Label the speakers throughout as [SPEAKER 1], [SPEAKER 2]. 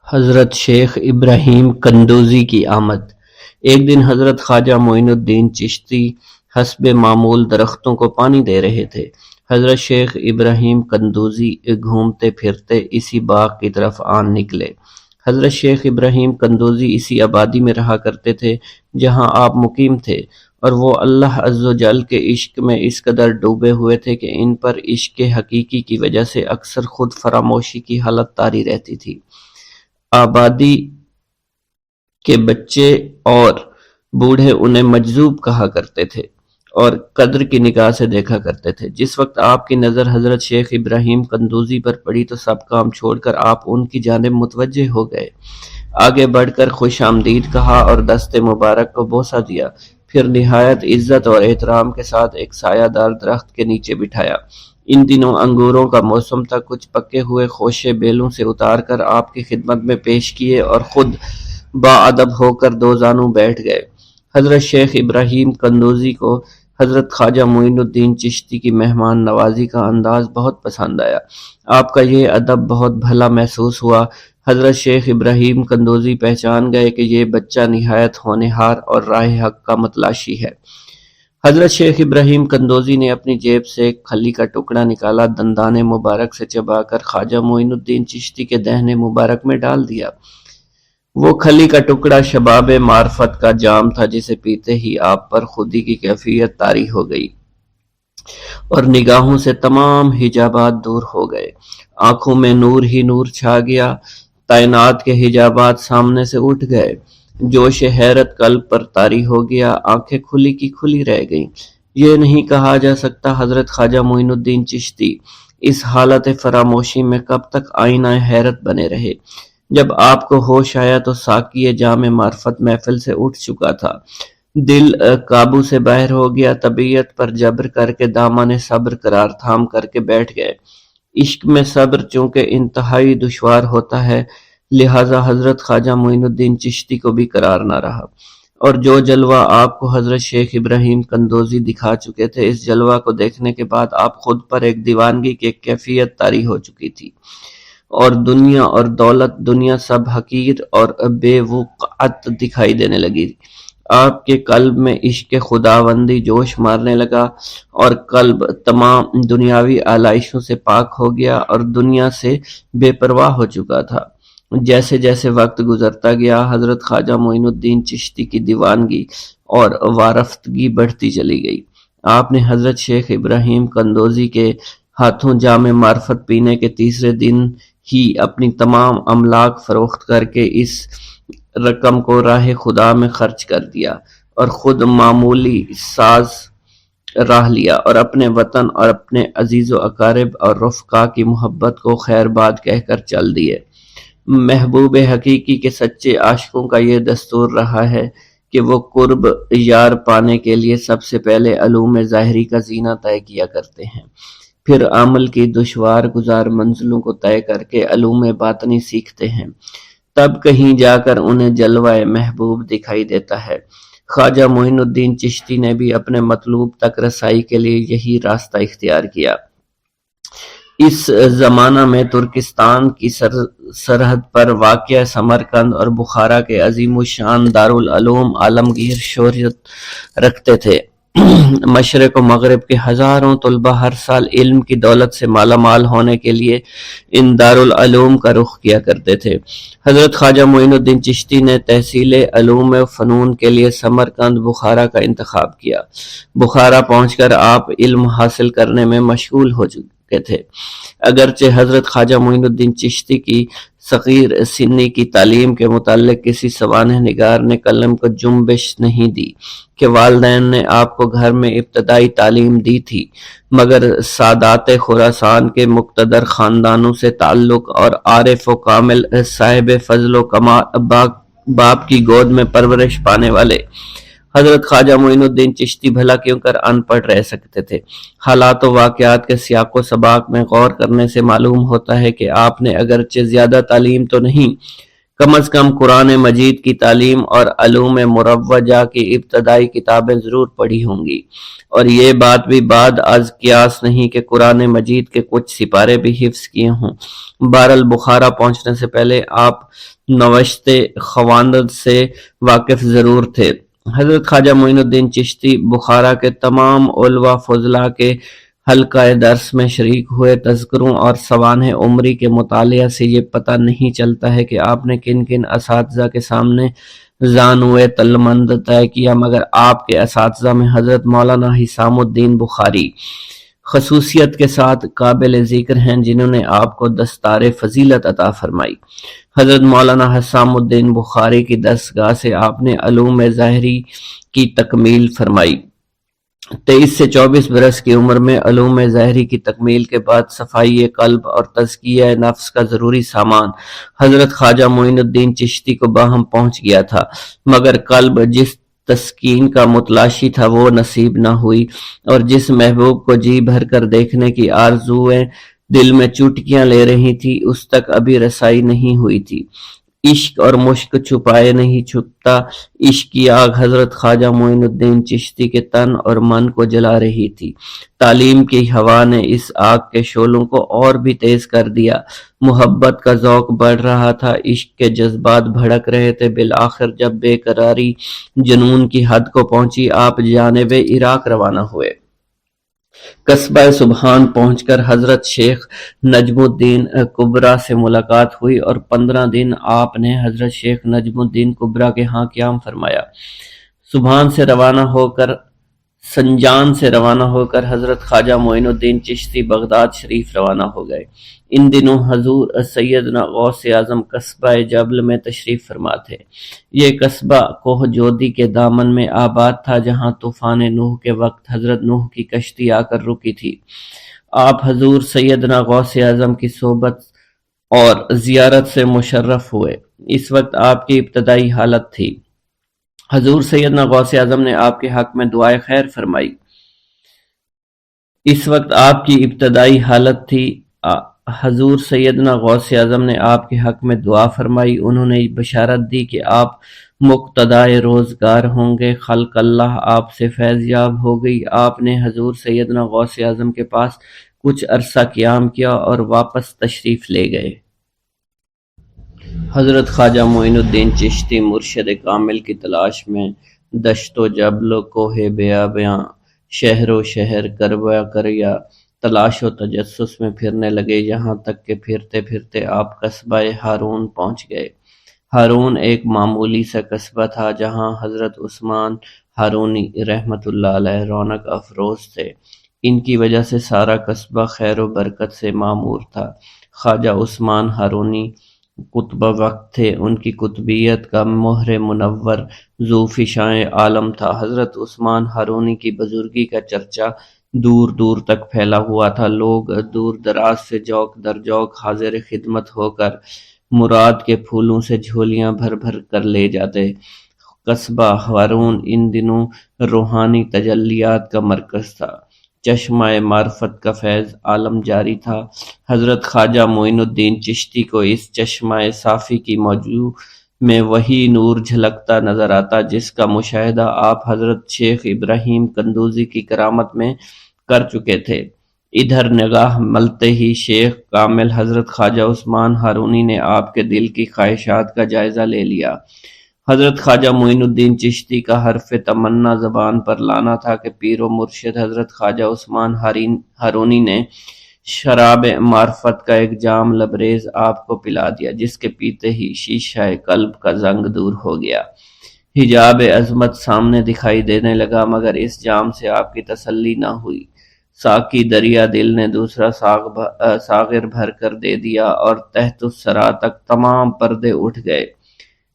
[SPEAKER 1] حضرت شیخ ابراہیم قندوزی کی آمد۔ ایک دن حضرت خواجہ معین الدین چشتی حسب معمول درختوں کو پانی دے رہے تھے۔ حضرت شیخ ابراہیم قندوزی گھومتے پھرتے اسی باغ کی طرف آن نکلے۔ حضرت شیخ ابراہیم قندوزی اسی آبادی میں رہا کرتے تھے جہاں آپ مقیم تھے، اور وہ اللہ عز و جل کے عشق میں اس قدر ڈوبے ہوئے تھے کہ ان پر عشق حقیقی کی وجہ سے اکثر خود فراموشی کی حالت طاری رہتی تھی۔ آبادی کے بچے اور بوڑھے انہیں مجذوب کہا کرتے تھے اور قدر کی نگاہ سے دیکھا کرتے تھے۔ جس وقت آپ کی نظر حضرت شیخ ابراہیم قندوزی پر پڑی تو سب کام چھوڑ کر آپ ان کی جانب متوجہ ہو گئے۔ آگے بڑھ کر خوش آمدید کہا اور دست مبارک کو بوسہ دیا، پھر نہایت عزت اور احترام کے ساتھ ایک سایہ دار درخت کے نیچے بٹھایا۔ ان دنوں انگوروں کا موسم تھا، کچھ پکے ہوئے خوشے بیلوں سے اتار کر آپ کی خدمت میں پیش کیے اور خود باادب ہو کر دو زانوں بیٹھ گئے۔ حضرت شیخ ابراہیم قندوزی کو حضرت خواجہ معین الدین چشتی کی مہمان نوازی کا انداز بہت پسند آیا۔ آپ کا یہ ادب بہت بھلا محسوس ہوا۔ حضرت شیخ ابراہیم قندوزی پہچان گئے کہ یہ بچہ نہایت ہونہار اور راہ حق کا متلاشی ہے۔ حضرت شیخ ابراہیم قندوزی نے اپنی جیب سے ایک کھلی کا ٹکڑا نکالا، دندان مبارک سے چبا کر خواجہ معین الدین چشتی کے دہنے مبارک میں ڈال دیا۔ وہ کھلی کا ٹکڑا شباب معرفت کا جام تھا جسے پیتے ہی آپ پر خودی کی کیفیت طاری ہو گئی اور نگاہوں سے تمام حجابات دور ہو گئے۔ آنکھوں میں نور ہی نور چھا گیا، تعینات کے حجابات سامنے سے اٹھ گئے، جوش حیرت قلب پر طاری ہو گیا، آنکھیں کھلی کی کھلی رہ گئیں۔ یہ نہیں کہا جا سکتا حضرت خواجہ معین الدین چشتی اس حالت فراموشی میں کب تک آئینہ حیرت بنے رہے۔ جب آپ کو ہوش آیا تو ساقی جام معرفت محفل سے اٹھ چکا تھا، دل قابو سے باہر ہو گیا، طبیعت پر جبر کر کے دامن صبر قرار تھام کر کے بیٹھ گئے۔ عشق میں صبر چونکہ انتہائی دشوار ہوتا ہے، لہٰذا حضرت خواجہ معین الدین چشتی کو بھی قرار نہ رہا، اور جو جلوہ آپ کو حضرت شیخ ابراہیم قندوزی دکھا چکے تھے، اس جلوہ کو دیکھنے کے بعد آپ خود پر ایک دیوانگی کی ایک کیفیت طاری ہو چکی تھی، اور دنیا اور دولت، دنیا سب حقیر اور بے وقعت دکھائی دینے لگی۔ آپ کے قلب میں عشق خداوندی جوش مارنے لگا اور قلب تمام دنیاوی آلائشوں سے پاک ہو گیا اور دنیا سے بے پرواہ ہو چکا تھا۔ جیسے جیسے وقت گزرتا گیا، حضرت خواجہ معین الدین چشتی کی دیوانگی اور وارفتگی بڑھتی چلی گئی۔ آپ نے حضرت شیخ ابراہیم قندوزی کے ہاتھوں جام معرفت پینے کے تیسرے دن ہی اپنی تمام املاک فروخت کر کے اس رقم کو راہ خدا میں خرچ کر دیا اور خود معمولی ساز راہ لیا اور اپنے وطن اور اپنے عزیز و اقارب اور رفقا کی محبت کو خیر باد کہہ کر چل دیے۔ محبوب حقیقی کے سچے عاشقوں کا یہ دستور رہا ہے کہ وہ قرب یار پانے کے لیے سب سے پہلے علوم ظاہری کا زینہ طے کیا کرتے ہیں، پھر عمل کی دشوار گزار منزلوں کو طے کر کے علوم باطنی سیکھتے ہیں، تب کہیں جا کر انہیں جلوہ محبوب دکھائی دیتا ہے۔ خواجہ معین الدین چشتی نے بھی اپنے مطلوب تک رسائی کے لیے یہی راستہ اختیار کیا۔ اس زمانہ میں ترکستان کی سرحد پر واقع سمرقند اور بخارا کے عظیم الشان دارالعلوم عالمگیر شہرت رکھتے تھے۔ مشرق و مغرب کے ہزاروں طلبہ ہر سال علم کی دولت سے مالا مال ہونے کے لیے ان دارالعلوم کا رخ کیا کرتے تھے۔ حضرت خواجہ معین الدین چشتی نے تحصیل علوم و فنون کے لیے سمرقند بخارا کا انتخاب کیا۔ بخارا پہنچ کر آپ علم حاصل کرنے میں مشغول ہو چکے تھے، اگرچہ حضرت خواجہ معین الدین چشتی کی صغیر سنی کی تعلیم کے متعلق کسی سوانح نگار نے قلم کو جنبش نہیں دی کہ والدین نے آپ کو گھر میں ابتدائی تعلیم دی تھی، مگر سادات خراسان کے مقتدر خاندانوں سے تعلق اور عارف و کامل صاحب فضل و کمال باپ کی گود میں پرورش پانے والے حضرت خواجہ معین الدین چشتی بھلا کیوں کر ان پڑھ رہ سکتے تھے۔ حالات و واقعات کے سیاق و سباق میں غور کرنے سے معلوم ہوتا ہے کہ آپ نے اگرچہ زیادہ تعلیم تو نہیں کم از کم قرآن مجید کی تعلیم اور علوم مروجہ کی ابتدائی کتابیں ضرور پڑھی ہوں گی، اور یہ بات بھی بعد از قیاس نہیں کہ قرآن مجید کے کچھ سپارے بھی حفظ کیے ہوں۔ بہرحال بخارا پہنچنے سے پہلے آپ نوشت خواندند سے واقف ضرور تھے۔ حضرت خواجہ معین الدین چشتی بخارا کے تمام علماء فضلاء کے حلقہ درس میں شریک ہوئے۔ تذکروں اور سوانح عمری کے مطالعہ سے یہ پتہ نہیں چلتا ہے کہ آپ نے کن کن اساتذہ کے سامنے زانوئے تلمند طے کیا، مگر آپ کے اساتذہ میں حضرت مولانا حسام الدین بخاری خصوصیت کے ساتھ قابل ذکر ہیں، جنہوں نے آپ کو دستار فضیلت عطا فرمائی۔ حضرت مولانا حسام الدین بخاری کی دستگاہ سے آپ نے علوم ظاہری کی تکمیل فرمائی۔ 23 سے 24 برس کی عمر میں علوم ظاہری کی تکمیل کے بعد صفائی قلب اور تزکیہ نفس کا ضروری سامان حضرت خواجہ معین الدین چشتی کو باہم پہنچ گیا تھا، مگر قلب جس تسکین کا متلاشی تھا وہ نصیب نہ ہوئی، اور جس محبوب کو جی بھر کر دیکھنے کی آرزویں دل میں چوٹکیاں لے رہی تھی، اس تک ابھی رسائی نہیں ہوئی تھی۔ عشق اور مشک چھپائے نہیں چھپتا، عشق کی آگ حضرت خواجہ معین الدین چشتی کے تن اور من کو جلا رہی تھی۔ تعلیم کی ہوا نے اس آگ کے شعلوں کو اور بھی تیز کر دیا، محبت کا ذوق بڑھ رہا تھا، عشق کے جذبات بھڑک رہے تھے۔ بالآخر جب بے قراری جنون کی حد کو پہنچی، آپ جانب عراق روانہ ہوئے۔ قصبہ سبحان پہنچ کر حضرت شیخ نجم الدین کبرا سے ملاقات ہوئی، اور 15 دن آپ نے حضرت شیخ نجم الدین کبرا کے ہاں قیام فرمایا۔ سبحان سے روانہ ہو کر حضرت خواجہ معین الدین چشتی بغداد شریف روانہ ہو گئے۔ ان دنوں حضور سیدنا غوث اعظم قصبہ جبل میں تشریف فرما تھے۔ یہ قصبہ کوہ جودی کے دامن میں آباد تھا، جہاں طوفان نوح کے وقت حضرت نوح کی کشتی آ کر رکی تھی۔ آپ حضور سیدنا غوث اعظم کی صحبت اور زیارت سے مشرف ہوئے۔ اس وقت آپ کی ابتدائی حالت تھی۔ حضور سیدنا غوث اعظم نے آپ کے حق میں دعائے خیر فرمائی۔ اس وقت آپ کی ابتدائی حالت تھی۔ حضور سیدنا غوث اعظم نے آپ کے حق میں دعا فرمائی۔ انہوں نے بشارت دی کہ آپ مقتدائے روزگار ہوں گے۔ خلق اللہ آپ سے فیض یاب ہو گئی۔ آپ نے حضور سیدنا غوث اعظم کے پاس کچھ عرصہ قیام کیا اور واپس تشریف لے گئے۔ حضرت خواجہ معین الدین چشتی مرشد کامل کی تلاش میں دشت و جبل، کوہ بیاباں، شہر و شہر، کربہ کریا تلاش و تجسس میں پھرنے لگے، یہاں تک کہ پھرتے پھرتے آپ قصبہ ہارون پہنچ گئے۔ ہارون ایک معمولی سا قصبہ تھا، جہاں حضرت عثمان ہارونی رحمۃ اللہ علیہ رونق افروز تھے۔ ان کی وجہ سے سارا قصبہ خیر و برکت سے معمور تھا۔ خواجہ عثمان ہارونی قطب وقت تھے، ان کی قطبیت کا مہر منور ذو فشاں عالم تھا۔ حضرت عثمان ہارونی کی بزرگی کا چرچا دور دور تک پھیلا ہوا تھا۔ لوگ دور دراز سے جوق در جوق حاضر خدمت ہو کر مراد کے پھولوں سے جھولیاں بھر بھر کر لے جاتے۔ قصبہ ہارون ان دنوں روحانی تجلیات کا مرکز تھا۔ چشمہ معرفت کا فیض عالم جاری تھا۔ حضرت خواجہ معین الدین چشتی کو اس چشمہ صافی کی موجوں میں وہی نور جھلکتا نظر آتا جس کا مشاہدہ آپ حضرت شیخ ابراہیم قندوزی کی کرامت میں کر چکے تھے۔ ادھر نگاہ ملتے ہی شیخ کامل حضرت خواجہ عثمان ہارونی نے آپ کے دل کی خواہشات کا جائزہ لے لیا۔ حضرت خواجہ معین الدین چشتی کا حرف تمنا زبان پر لانا تھا کہ پیر و مرشد حضرت خواجہ عثمان ہارونی نے شراب معرفت کا ایک جام لبریز آپ کو پلا دیا، جس کے پیتے ہی شیشہ قلب کا زنگ دور ہو گیا، حجاب عظمت سامنے دکھائی دینے لگا، مگر اس جام سے آپ کی تسلی نہ ہوئی۔ ساقی دریا دل نے دوسرا ساغر بھر کر دے دیا اور تحت الثری تک تمام پردے اٹھ گئے۔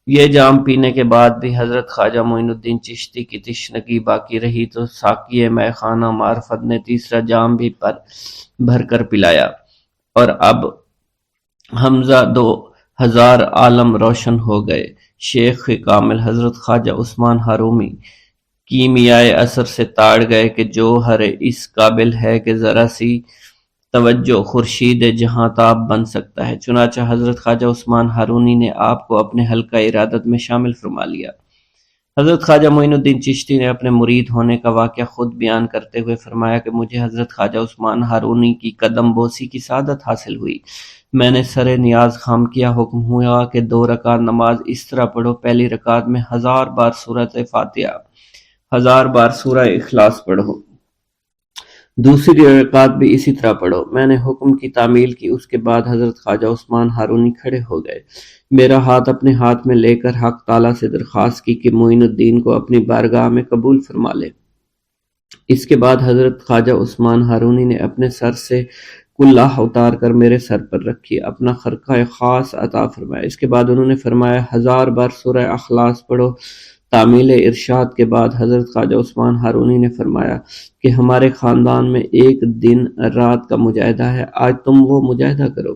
[SPEAKER 1] یہ جام پینے کے بعد بھی حضرت خواجہ معین الدین چشتی کی تشنگی باقی رہی تو ساقی مے خانہ معرفت نے تیسرا جام بھی بھر کر پلایا، اور اب حمزہ 2000 عالم روشن ہو گئے۔ شیخ کامل حضرت خواجہ عثمان ہارونی کیمیائے اثر سے تاڑ گئے کہ جو ہر اس قابل ہے کہ ذرا سی توجہ خورشید جہاں تاب بن سکتا ہے۔ چنانچہ حضرت خواجہ عثمان ہارونی نے آپ کو اپنے حلقہ ارادت میں شامل فرما لیا۔ حضرت خواجہ معین الدین چشتی نے اپنے مرید ہونے کا واقعہ خود بیان کرتے ہوئے فرمایا کہ مجھے حضرت خواجہ عثمان ہارونی کی قدم بوسی کی سعادت حاصل ہوئی۔ میں نے سر نیاز خام کیا، حکم ہوا کہ 2 رکعت نماز اس طرح پڑھو، پہلی رکعت میں 1000 بار سورۃ فاتحہ، 1000 بار سورہ اخلاص پڑھو، دوسری رکعت بھی اسی طرح پڑھو۔ میں نے حکم کی تعمیل کی۔ اس کے بعد حضرت خواجہ عثمان ہارونی کھڑے ہو گئے، میرا ہاتھ اپنے ہاتھ میں لے کر حق تعالیٰ سے درخواست کی کہ معین الدین کو اپنی بارگاہ میں قبول فرما لے۔ اس کے بعد حضرت خواجہ عثمان ہارونی نے اپنے سر سے کلہ اتار کر میرے سر پر رکھی، اپنا خرقہ خاص عطا فرمایا۔ اس کے بعد انہوں نے فرمایا 1000 بار سورہ اخلاص پڑھو۔ تعمیل ارشاد کے بعد حضرت خواجہ عثمان ہارونی نے فرمایا کہ ہمارے خاندان میں ایک دن رات کا مجاہدہ ہے، آج تم وہ مجاہدہ کرو۔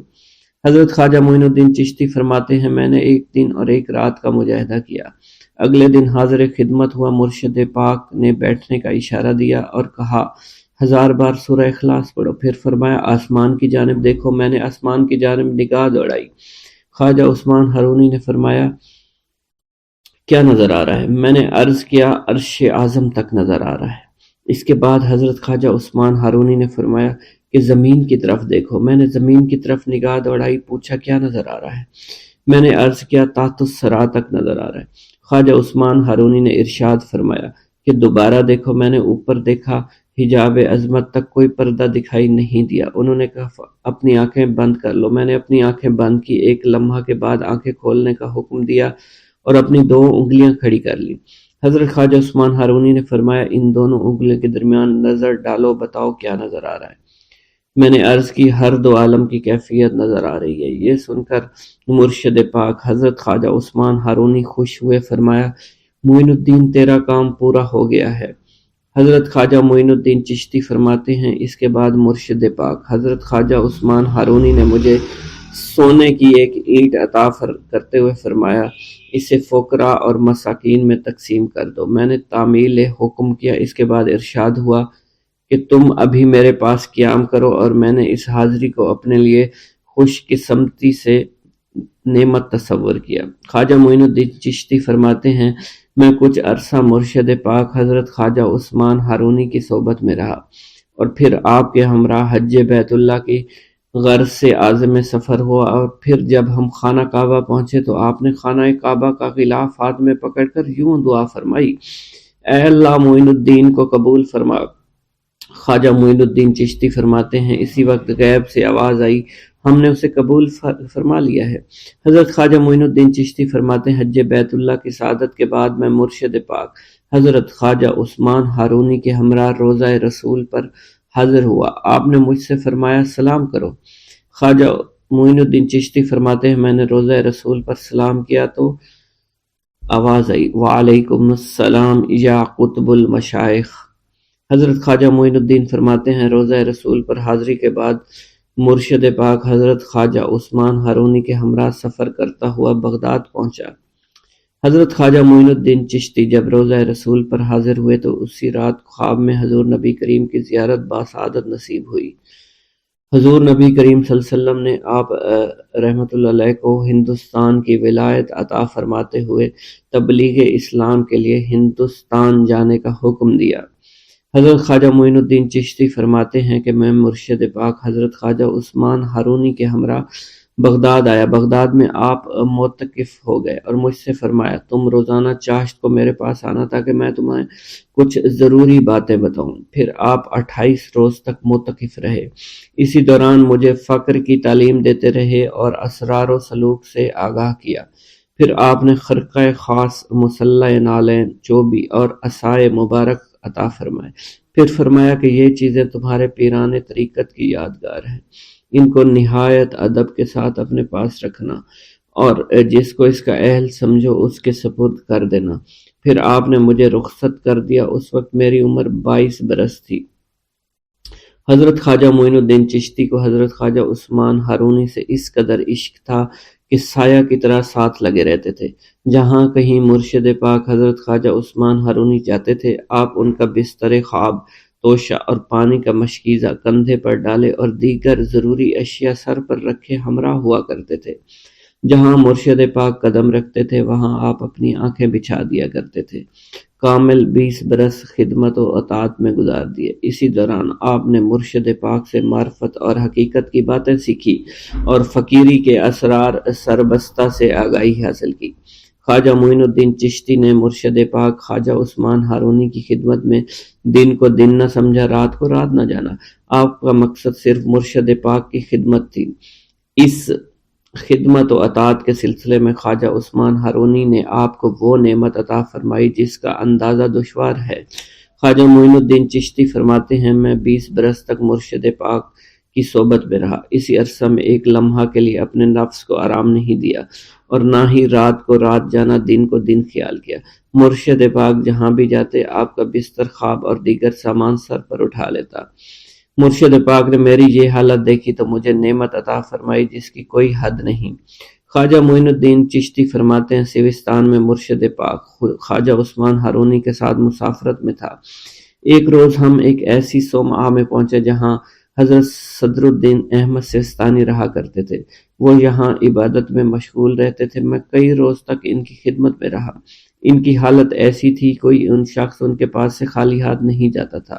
[SPEAKER 1] حضرت خواجہ معین الدین چشتی فرماتے ہیں میں نے ایک دن اور ایک رات کا مجاہدہ کیا۔ اگلے دن حاضر خدمت ہوا، مرشد پاک نے بیٹھنے کا اشارہ دیا اور کہا 1000 بار سورہ اخلاص پڑھو۔ پھر فرمایا آسمان کی جانب دیکھو۔ میں نے آسمان کی جانب نگاہ دوڑائی۔ خواجہ عثمان ہارونی نے فرمایا کیا نظر آ رہا ہے؟ میں نے عرض کیا عرش اعظم تک نظر آ رہا ہے۔ اس کے بعد حضرت خواجہ عثمان ہارونی نے فرمایا کہ زمین کی طرف دیکھو۔ میں نے زمین کی طرف نگاہ دوڑائی، پوچھا کیا نظر آ رہا ہے؟ میں نے عرض کیا تحت الثری تک نظر آ رہا ہے۔ خواجہ عثمان ہارونی نے ارشاد فرمایا کہ دوبارہ دیکھو۔ میں نے اوپر دیکھا، حجاب عظمت تک کوئی پردہ دکھائی نہیں دیا۔ انہوں نے کہا اپنی آنکھیں بند کر لو۔ میں نے اپنی آنکھیں بند کی، ایک لمحہ کے بعد آنکھیں کھولنے کا حکم دیا اور اپنی 2 انگلیاں کھڑی کر لی۔ حضرت خواجہ عثمان ہارونی نے فرمایا ان دونوں انگلیوں کے درمیان نظر ڈالو، بتاؤ کیا نظر آ رہا ہے؟ میں نے عرض کی ہر 2 عالم کی کیفیت نظر آ رہی ہے۔ یہ سن کر مرشد پاک حضرت خواجہ عثمان ہارونی خوش ہوئے، فرمایا معین الدین تیرا کام پورا ہو گیا ہے۔ حضرت خواجہ معین الدین چشتی فرماتے ہیں اس کے بعد مرشد پاک حضرت خواجہ عثمان ہارونی نے مجھے سونے کی ایک اینٹ عطا کرتے ہوئے فرمایا اسے فقراء اور مساکین میں تقسیم کر دو۔ میں نے تعمیل حکم کیا۔ اس کے بعد ارشاد ہوا کہ تم ابھی میرے پاس قیام کرو، اور میں نے اس حاضری کو اپنے لیے خوش قسمتی سے نعمت تصور کیا۔ خواجہ معین الدین چشتی فرماتے ہیں میں کچھ عرصہ مرشد پاک حضرت خواجہ عثمان ہارونی کی صحبت میں رہا، اور پھر آپ کے ہمراہ حج بیت اللہ کی غرض سے عازم سفر ہوا، اور پھر جب ہم خانہ کعبہ پہنچے تو آپ نے خانہ کعبہ کا غلاف ہاتھ میں پکڑ کر یوں دعا فرمائی اے اللہ معین الدین کو قبول فرما۔ خواجہ معین الدین چشتی فرماتے ہیں اسی وقت غیب سے آواز آئی ہم نے اسے قبول فرما لیا ہے۔ حضرت خواجہ معین الدین چشتی فرماتے ہیں حج بیت اللہ کی سعادت کے بعد میں مرشد پاک حضرت خواجہ عثمان ہارونی کے ہمراہ روضہ رسول پر حاضر ہوا۔ آپ نے مجھ سے فرمایا سلام کرو۔ خواجہ معین الدین چشتی فرماتے ہیں میں نے روضہ رسول پر سلام کیا تو آواز آئی وعلیکم السلام یا قطب المشائخ۔ حضرت خواجہ معین الدین فرماتے ہیں روضہ رسول پر حاضری کے بعد مرشد پاک حضرت خواجہ عثمان ہارونی کے ہمراہ سفر کرتا ہوا بغداد پہنچا۔ حضرت خواجہ معین الدین چشتی جب روضہ رسول پر حاضر ہوئے تو اسی رات خواب میں حضور نبی کریم کی زیارت باسعادت نصیب ہوئی۔ حضور نبی کریم صلی اللہ علیہ وسلم نے آپ رحمۃ اللہ علیہ کو ہندوستان کی ولایت عطا فرماتے ہوئے تبلیغ اسلام کے لیے ہندوستان جانے کا حکم دیا۔ حضرت خواجہ معین الدین چشتی فرماتے ہیں کہ میں مرشد پاک حضرت خواجہ عثمان ہارونی کے ہمراہ بغداد آیا۔ بغداد میں آپ معتکف ہو گئے اور مجھ سے فرمایا تم روزانہ چاشت کو میرے پاس آنا تاکہ میں تمہیں کچھ ضروری باتیں بتاؤں۔ پھر آپ 28 روز تک معتکف رہے۔ اسی دوران مجھے فقر کی تعلیم دیتے رہے اور اسرار و سلوک سے آگاہ کیا۔ پھر آپ نے خرقہ خاص، مسلح نالین، چوبی اور عصائے مبارک عطا فرمائے۔ پھر فرمایا کہ یہ چیزیں تمہارے پیران طریقت کی یادگار ہیں، ان کو نہایت ادب کے ساتھ اپنے پاس رکھنا اور جس کو اس کا اہل سمجھو اس کے سپرد کر دینا۔ پھر آپ نے مجھے رخصت کر دیا۔ اس وقت میری عمر 22 برس تھی۔ حضرت خواجہ معین الدین چشتی کو حضرت خواجہ عثمان ہارونی سے اس قدر عشق تھا کہ سایہ کی طرح ساتھ لگے رہتے تھے۔ جہاں کہیں مرشد پاک حضرت خواجہ عثمان ہارونی جاتے تھے آپ ان کا بستر خواب توشہ اور پانی کا مشکیزہ کندھے پر ڈالے اور دیگر ضروری اشیاء سر پر رکھے ہمراہ ہوا کرتے تھے۔ جہاں مرشد پاک قدم رکھتے تھے وہاں آپ اپنی آنکھیں بچھا دیا کرتے تھے۔ کامل 20 برس خدمت و اطاعت میں گزار دیے۔ اسی دوران آپ نے مرشد پاک سے معرفت اور حقیقت کی باتیں سیکھی اور فقیری کے اسرار سربستہ سے آگاہی حاصل کی۔ خواجہ معین الدین چشتی نے مرشد پاک خواجہ عثمان ہارونی کی خدمت میں دن کو دن نہ سمجھا، رات کو رات نہ جانا۔ آپ کا مقصد صرف مرشد پاک کی خدمت تھی۔ اس خدمت و اطاعت کے سلسلے میں خواجہ عثمان ہارونی نے آپ کو وہ نعمت عطا فرمائی جس کا اندازہ دشوار ہے۔ خواجہ معین الدین چشتی فرماتے ہیں، میں 20 برس تک مرشد پاک کی صحبت میں رہا۔ اسی عرصہ میں ایک لمحہ کے لیے اپنے نفس کو آرام نہیں دیا اور نہ ہی رات کو رات جانا، دن کو دن خیال کیا۔ مرشد پاک جہاں بھی جاتے آپ کا بستر، خواب اور دیگر سامان سر پر اٹھا لیتا۔ مرشد پاک نے میری یہ حالت دیکھی تو مجھے نعمت عطا فرمائی جس کی کوئی حد نہیں۔ خواجہ معین الدین چشتی فرماتے ہیں، سیوستان میں مرشد پاک خواجہ عثمان ہارونی کے ساتھ مسافرت میں تھا۔ ایک روز ہم ایک ایسی صومعہ میں پہنچے جہاں حضرت صدر الدین احمد سیستانی رہا کرتے تھے۔ وہ یہاں عبادت میں مشغول رہتے تھے۔ میں کئی روز تک ان کی خدمت میں رہا۔ ان کی حالت ایسی تھی کوئی ان شخص ان کے پاس سے خالی ہاتھ نہیں جاتا تھا۔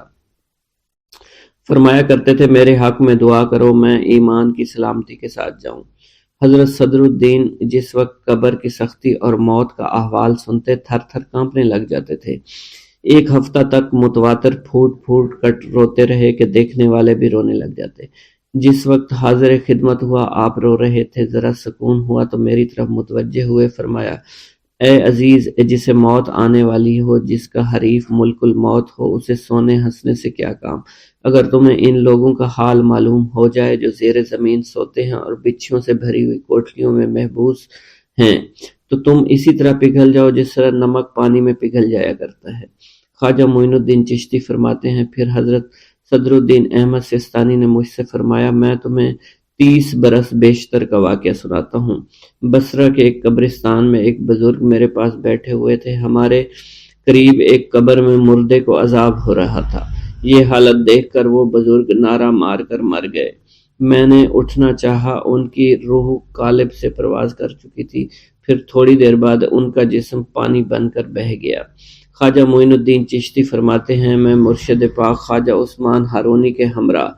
[SPEAKER 1] فرمایا کرتے تھے، میرے حق میں دعا کرو میں ایمان کی سلامتی کے ساتھ جاؤں۔ حضرت صدر الدین جس وقت قبر کی سختی اور موت کا احوال سنتے تھر تھر کانپنے لگ جاتے تھے۔ ایک ہفتہ تک متواتر پھوٹ پھوٹ کر روتے رہے کہ دیکھنے والے بھی رونے لگ جاتے۔ جس وقت حاضر خدمت ہوا آپ رو رہے تھے، ذرا سکون ہوا تو میری طرف متوجہ ہوئے فرمایا، اے عزیز، جسے موت آنے والی ہو، جس کا حریف ملک الموت ہو، اسے سونے ہنسنے سے کیا کام؟ اگر تمہیں ان لوگوں کا حال معلوم ہو جائے جو زیر زمین سوتے ہیں اور بچھیوں سے بھری ہوئی کوٹھریوں میں محبوس ہیں تو تم اسی طرح پگھل جاؤ جس طرح نمک پانی میں پگھل جایا کرتا ہے۔ خواجہ معین الدین چشتی فرماتے ہیں، پھر حضرت صدر الدین احمد سیستانی نے مجھ سے فرمایا، میں تمہیں 30 برس بیشتر کا واقعہ سناتا ہوں۔ بصرہ کے ایک قبرستان میں ایک بزرگ میرے پاس بیٹھے ہوئے تھے۔ ہمارے قریب ایک قبر میں مردے کو عذاب ہو رہا تھا۔ یہ حالت دیکھ کر وہ بزرگ نعرہ مار کر مر گئے۔ میں نے اٹھنا چاہا، ان کی روح قالب سے پرواز کر چکی تھی۔ پھر تھوڑی دیر بعد ان کا جسم پانی بن کر بہہ گیا۔ خواجہ معین الدین چشتی فرماتے ہیں، میں مرشد پاک خواجہ عثمان ہارونی کے ہمراہ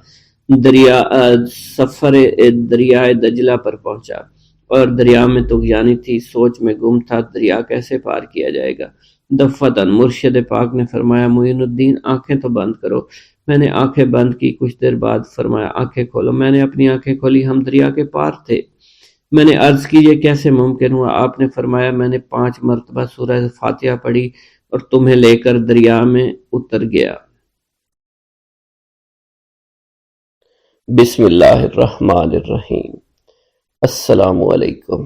[SPEAKER 1] سفر دریائے دجلہ پر پہنچا اور دریا میں طغیانی تھی، سوچ میں گم تھا دریا کیسے پار کیا جائے گا۔ دفتن مرشد پاک نے فرمایا، معین الدین آنکھیں تو بند کرو۔ میں نے آنکھیں بند کی۔ کچھ دیر بعد فرمایا، آنکھیں کھولو۔ میں نے اپنی آنکھیں کھولی، ہم دریا کے پار تھے۔ میں نے عرض کی، یہ کیسے ممکن ہوا؟ آپ نے فرمایا، میں نے 5 مرتبہ سورہ فاتحہ پڑھی اور تمہیں لے کر دریا میں اتر گیا۔ بسم اللہ الرحمن الرحیم۔ السلام علیکم۔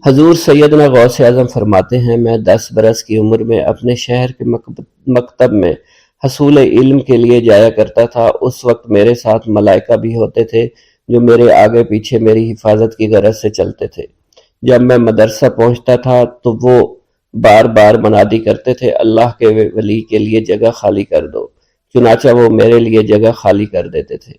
[SPEAKER 1] حضور سیدنا غوث اعظم فرماتے ہیں، میں 10 برس کی عمر میں اپنے شہر کے مکتب میں حصول علم کے لیے جایا کرتا تھا۔ اس وقت میرے ساتھ ملائکہ بھی ہوتے تھے جو میرے آگے پیچھے میری حفاظت کی غرض سے چلتے تھے۔ جب میں مدرسہ پہنچتا تھا تو وہ بار بار منادی کرتے تھے، اللہ کے ولی کے لیے جگہ خالی کر دو۔ چنانچہ وہ میرے لیے جگہ خالی کر دیتے تھے۔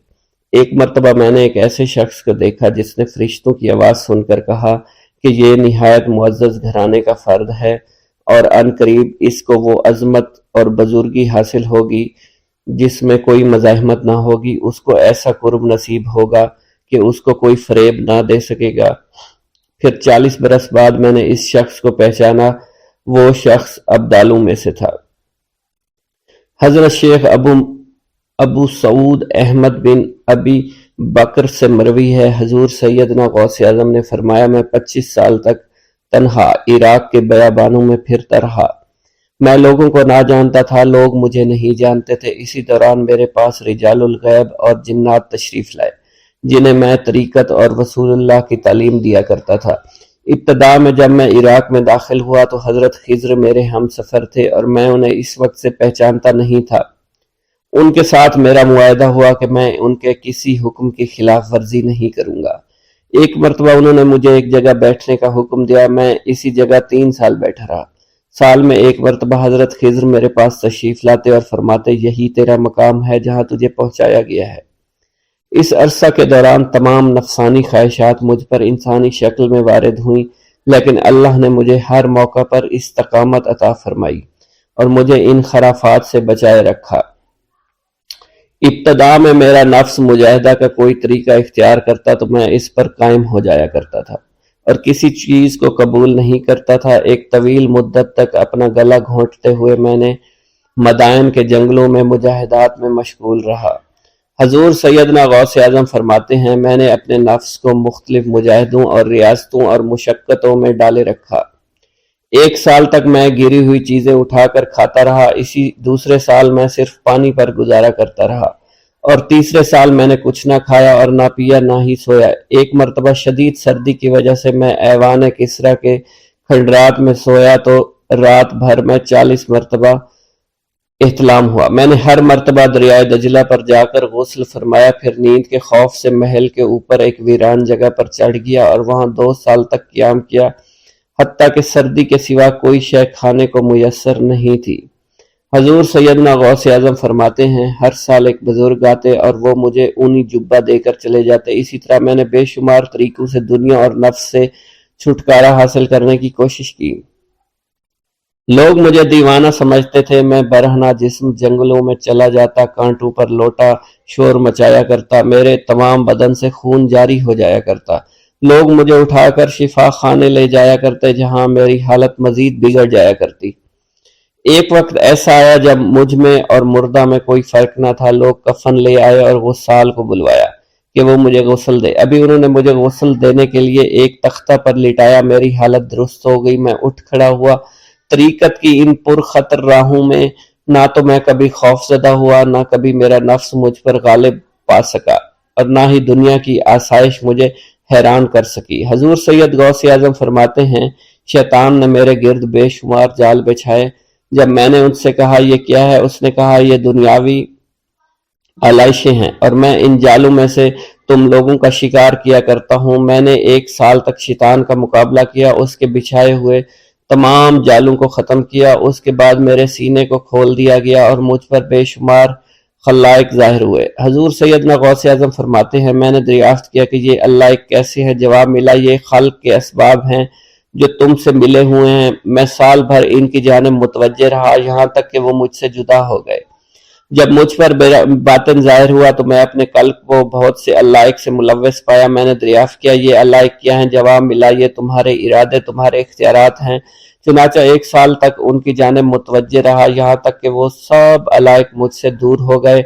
[SPEAKER 1] ایک مرتبہ میں نے ایک ایسے شخص کو دیکھا جس نے فرشتوں کی آواز سن کر کہا کہ یہ نہایت معزز گھرانے کا فرد ہے اور ان قریب اس کو وہ عظمت اور بزرگی حاصل ہوگی جس میں کوئی مزاحمت نہ ہوگی۔ اس کو ایسا قرب نصیب ہوگا کہ اس کو کوئی فریب نہ دے سکے گا۔ پھر 40 برس بعد میں نے اس شخص کو پہچانا۔ وہ شخص ابدالوں میں سے تھا۔ حضرت شیخ ابو سعود احمد بن ابی بکر سے مروی ہے، حضور سیدنا غوث اعظم نے فرمایا، میں 25 سال تک تنہا عراق کے بیابانوں میں پھرتا رہا۔ میں لوگوں کو نہ جانتا تھا، لوگ مجھے نہیں جانتے تھے۔ اسی دوران میرے پاس رجال الغیب اور جنات تشریف لائے جنہیں میں طریقت اور رسول اللہ کی تعلیم دیا کرتا تھا۔ ابتدا میں جب میں عراق میں داخل ہوا تو حضرت خضر میرے ہم سفر تھے اور میں انہیں اس وقت سے پہچانتا نہیں تھا۔ ان کے ساتھ میرا معاہدہ ہوا کہ میں ان کے کسی حکم کی خلاف ورزی نہیں کروں گا۔ ایک مرتبہ انہوں نے مجھے ایک جگہ بیٹھنے کا حکم دیا، میں اسی جگہ 3 سال بیٹھا رہا۔ سال میں ایک مرتبہ حضرت خضر میرے پاس تشریف لاتے اور فرماتے یہی تیرا مقام ہے جہاں تجھے پہنچایا گیا ہے۔ اس عرصہ کے دوران تمام نفسانی خواہشات مجھ پر انسانی شکل میں وارد ہوئیں، لیکن اللہ نے مجھے ہر موقع پر استقامت عطا فرمائی اور مجھے ان خرافات سے بچائے رکھا۔ ابتدا میں میرا نفس مجاہدہ کا کوئی طریقہ اختیار کرتا تو میں اس پر قائم ہو جایا کرتا تھا اور کسی چیز کو قبول نہیں کرتا تھا۔ ایک طویل مدت تک اپنا گلا گھونٹتے ہوئے میں نے مدائن کے جنگلوں میں مجاہدات میں مشغول رہا۔ حضور سیدنا غوث اعظم فرماتے ہیں میں نے اپنے نفس کو مختلف مجاہدوں اور ریاستوں اور مشقتوں میں ڈالے رکھا۔ ایک سال تک میں گری ہوئی چیزیں اٹھا کر کھاتا رہا، اسی دوسرے سال میں صرف پانی پر گزارا کرتا رہا اور تیسرے سال میں نے کچھ نہ کھایا اور نہ پیا نہ ہی سویا۔ ایک مرتبہ شدید سردی کی وجہ سے میں ایوان کسریٰ کے کھنڈرات میں سویا تو رات بھر میں 40 مرتبہ احتلام ہوا۔ میں نے ہر مرتبہ دریائے دجلہ پر جا کر غسل فرمایا، پھر نیند کے خوف سے محل کے اوپر ایک ویران جگہ پر چڑھ گیا اور وہاں 2 سال تک قیام کیا، حتیٰ کہ سردی کے سوا کوئی شے کھانے کو میسر نہیں تھی۔ حضور سیدنا غوث اعظم فرماتے ہیں ہر سال ایک بزرگ آتے اور وہ مجھے اونی جبہ دے کر چلے جاتے۔ اسی طرح میں نے بے شمار طریقوں سے دنیا اور نفس سے چھٹکارا حاصل کرنے کی کوشش کی۔ لوگ مجھے دیوانہ سمجھتے تھے، میں برہنہ جسم جنگلوں میں چلا جاتا، کانٹوں پر لوٹا شور مچایا کرتا، میرے تمام بدن سے خون جاری ہو جایا کرتا۔ لوگ مجھے اٹھا کر شفا خانے لے جایا کرتے جہاں میری حالت مزید بگڑ جایا کرتی۔ ایک وقت ایسا آیا جب مجھ میں اور مردہ میں کوئی فرق نہ تھا۔ لوگ کفن لے آئے اور غسال کو بلوایا کہ وہ مجھے غسل دے۔ ابھی انہوں نے مجھے غسل دینے کے لیے ایک تختہ پر لٹایا، میری حالت درست ہو گئی، میں اٹھ کھڑا ہوا۔ طریقت کی ان پرخطر راہوں میں نہ تو میں کبھی خوف زدہ ہوا، نہ کبھی میرا نفس مجھ پر غالب پا سکا اور نہ ہی دنیا کی آسائش مجھے حیران کر سکی۔ حضور سید غوث اعظم فرماتے ہیں شیطان نے میرے گرد بے شمار جال بچھائے۔ جب میں نے ان سے کہا یہ کیا ہے، اس نے کہا یہ دنیاوی آلائشیں ہیں اور میں ان جالوں میں سے تم لوگوں کا شکار کیا کرتا ہوں۔ میں نے 1 سال تک شیطان کا مقابلہ کیا، اس کے بچھائے ہوئے تمام جالوں کو ختم کیا۔ اس کے بعد میرے سینے کو کھول دیا گیا اور مجھ پر بے شمار خلائق ظاہر ہوئے۔ حضور سیدنا غوث اعظم فرماتے ہیں میں نے دریافت کیا کہ یہ اللہ کیسے ہے؟ جواب ملا یہ خلق کے اسباب ہیں جو تم سے ملے ہوئے ہیں۔ میں سال بھر ان کی جانب متوجہ رہا یہاں تک کہ وہ مجھ سے جدا ہو گئے۔ جب مجھ پر باطن ظاہر ہوا تو میں اپنے قلب کو بہت سے علائق سے ملوث پایا۔ میں نے دریافت کیا یہ علائق کیا ہیں؟ جواب ملا یہ تمہارے ارادے، تمہارے اختیارات ہیں۔ چنانچہ 1 سال تک ان کی جانب متوجہ رہا یہاں تک کہ وہ سب علائق مجھ سے دور ہو گئے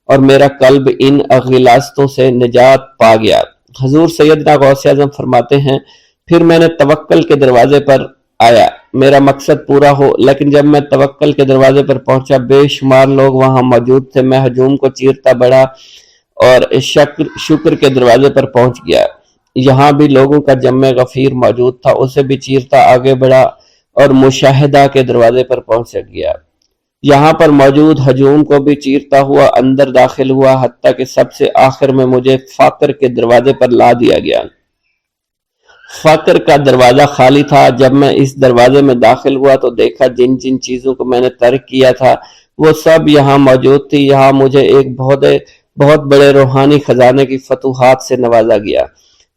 [SPEAKER 1] اور میرا قلب ان غلاظتوں سے نجات پا گیا۔ حضور سیدنا غوث اعظم فرماتے ہیں پھر میں نے توکل کے دروازے پر آیا، میرا مقصد پورا ہو، لیکن جب میں توکل کے دروازے پر پہنچا بے شمار لوگ وہاں موجود تھے۔ میں ہجوم کو چیرتا بڑھا اور شکر کے دروازے پر پہنچ گیا، یہاں بھی لوگوں کا جمع غفیر موجود تھا، اسے بھی چیرتا آگے بڑھا اور مشاہدہ کے دروازے پر پہنچ گیا، یہاں پر موجود ہجوم کو بھی چیرتا ہوا اندر داخل ہوا، حتیٰ کہ سب سے آخر میں مجھے فقر کے دروازے پر لا دیا گیا۔ فقر کا دروازہ خالی تھا۔ جب میں اس دروازے میں داخل ہوا تو دیکھا جن جن چیزوں کو میں نے ترک کیا تھا وہ سب یہاں موجود تھی۔ یہاں مجھے ایک بہت بڑے روحانی خزانے کی فتوحات سے نوازا گیا،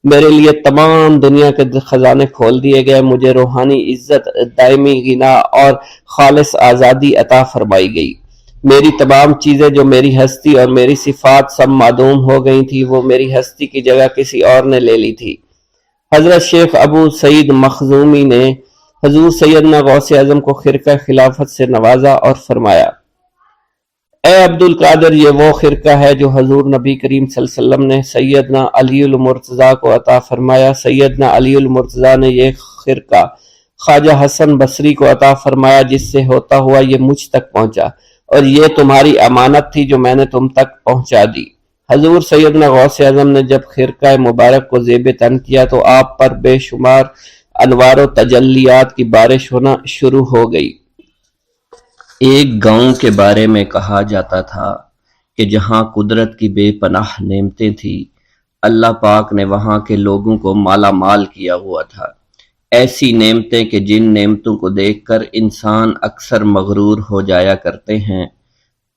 [SPEAKER 1] میرے لیے تمام دنیا کے خزانے کھول دیے گئے، مجھے روحانی عزت، دائمی غنا اور خالص آزادی عطا فرمائی گئی۔ میری تمام چیزیں جو میری ہستی اور میری صفات سب معدوم ہو گئی تھی، وہ میری ہستی کی جگہ کسی اور نے لے لی تھی۔ حضرت شیخ ابو سعید مخزومی نے حضور سیدنا غوث اعظم کو خرقہ خلافت سے نوازا اور فرمایا اے عبد القادر، یہ وہ خرقہ ہے جو حضور نبی کریم صلی اللہ علیہ وسلم نے سیدنا علی المرتضیٰ کو عطا فرمایا۔ سیدنا علی المرتضیٰ نے یہ خرقہ خواجہ حسن بصری کو عطا فرمایا، جس سے ہوتا ہوا یہ مجھ تک پہنچا، اور یہ تمہاری امانت تھی جو میں نے تم تک پہنچا دی۔ حضور سیدنا غوث اعظم نے جب خرقہ مبارک کو زیب تن کیا تو آپ پر بے شمار انوار و تجلیات کی بارش ہونا شروع ہو گئی۔ ایک گاؤں کے بارے میں کہا جاتا تھا کہ جہاں قدرت کی بے پناہ نعمتیں تھیں، اللہ پاک نے وہاں کے لوگوں کو مالا مال کیا ہوا تھا۔ ایسی نعمتیں کہ جن نعمتوں کو دیکھ کر انسان اکثر مغرور ہو جایا کرتے ہیں،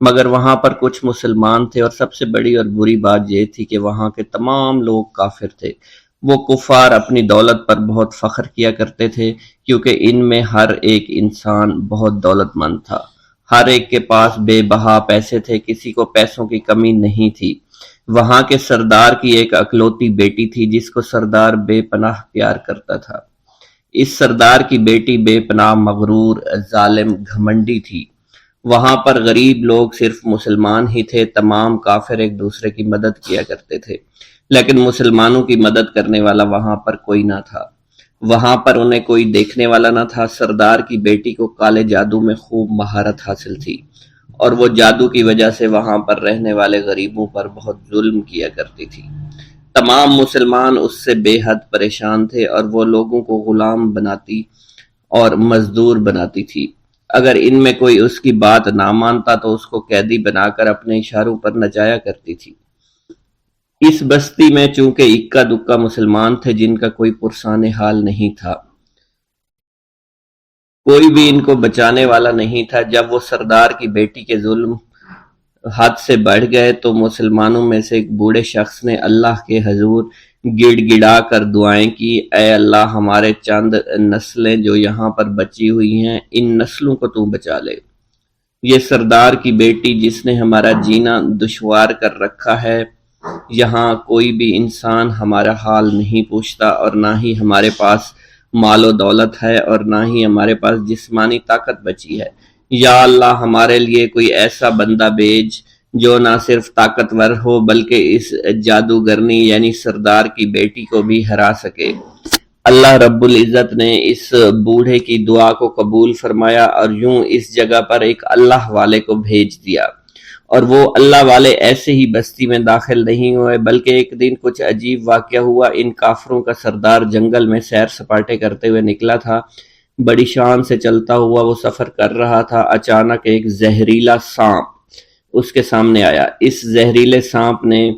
[SPEAKER 1] مگر وہاں پر کچھ مسلمان تھے، اور سب سے بڑی اور بری بات یہ تھی کہ وہاں کے تمام لوگ کافر تھے۔ وہ کفار اپنی دولت پر بہت فخر کیا کرتے تھے، کیونکہ ان میں ہر ایک انسان بہت دولت مند تھا، ہر ایک کے پاس بے بہا پیسے تھے، کسی کو پیسوں کی کمی نہیں تھی۔ وہاں کے سردار کی ایک اکلوتی بیٹی تھی جس کو سردار بے پناہ پیار کرتا تھا۔ اس سردار کی بیٹی بے پناہ مغرور، ظالم، گھمنڈی تھی۔ وہاں پر غریب لوگ صرف مسلمان ہی تھے، تمام کافر ایک دوسرے کی مدد کیا کرتے تھے، لیکن مسلمانوں کی مدد کرنے والا وہاں پر کوئی نہ تھا۔ وہاں پر انہیں کوئی دیکھنے والا نہ تھا۔ سردار کی بیٹی کو کالے جادو میں خوب مہارت حاصل تھی، اور وہ جادو کی وجہ سے وہاں پر رہنے والے غریبوں پر بہت ظلم کیا کرتی تھی۔ تمام مسلمان اس سے بے حد پریشان تھے، اور وہ لوگوں کو غلام بناتی اور مزدور بناتی تھی۔ اگر ان میں کوئی اس کی بات نہ مانتا تو اس کو قیدی بنا کر اپنے اشاروں پر نچایا کرتی تھی۔ اس بستی میں چونکہ اکا دکا مسلمان تھے جن کا کوئی پرسان حال نہیں تھا، کوئی بھی ان کو بچانے والا نہیں تھا۔ جب وہ سردار کی بیٹی کے ظلم حد سے بڑھ گئے تو مسلمانوں میں سے ایک بوڑھے شخص نے اللہ کے حضور گڑ گڑا کر دعائیں کی، اے اللہ، ہمارے چند نسلیں جو یہاں پر بچی ہوئی ہیں، ان نسلوں کو تو بچا لے۔ یہ سردار کی بیٹی جس نے ہمارا جینا دشوار کر رکھا ہے، یہاں کوئی بھی انسان ہمارا حال نہیں پوچھتا، اور نہ ہی ہمارے پاس مال و دولت ہے، اور نہ ہی ہمارے پاس جسمانی طاقت بچی ہے۔ یا اللہ، ہمارے لیے کوئی ایسا بندہ بھیج جو نہ صرف طاقتور ہو بلکہ اس جادوگرنی یعنی سردار کی بیٹی کو بھی ہرا سکے۔ اللہ رب العزت نے اس بوڑھے کی دعا کو قبول فرمایا، اور یوں اس جگہ پر ایک اللہ والے کو بھیج دیا۔ اور وہ اللہ والے ایسے ہی بستی میں داخل نہیں ہوئے، بلکہ ایک دن کچھ عجیب واقعہ ہوا۔ ان کافروں کا سردار جنگل میں سیر سپاٹے کرتے ہوئے نکلا تھا، بڑی شان سے چلتا ہوا وہ سفر کر رہا تھا۔ اچانک ایک زہریلا سانپ اس کے سامنے آیا۔ اس زہریلے سانپ نے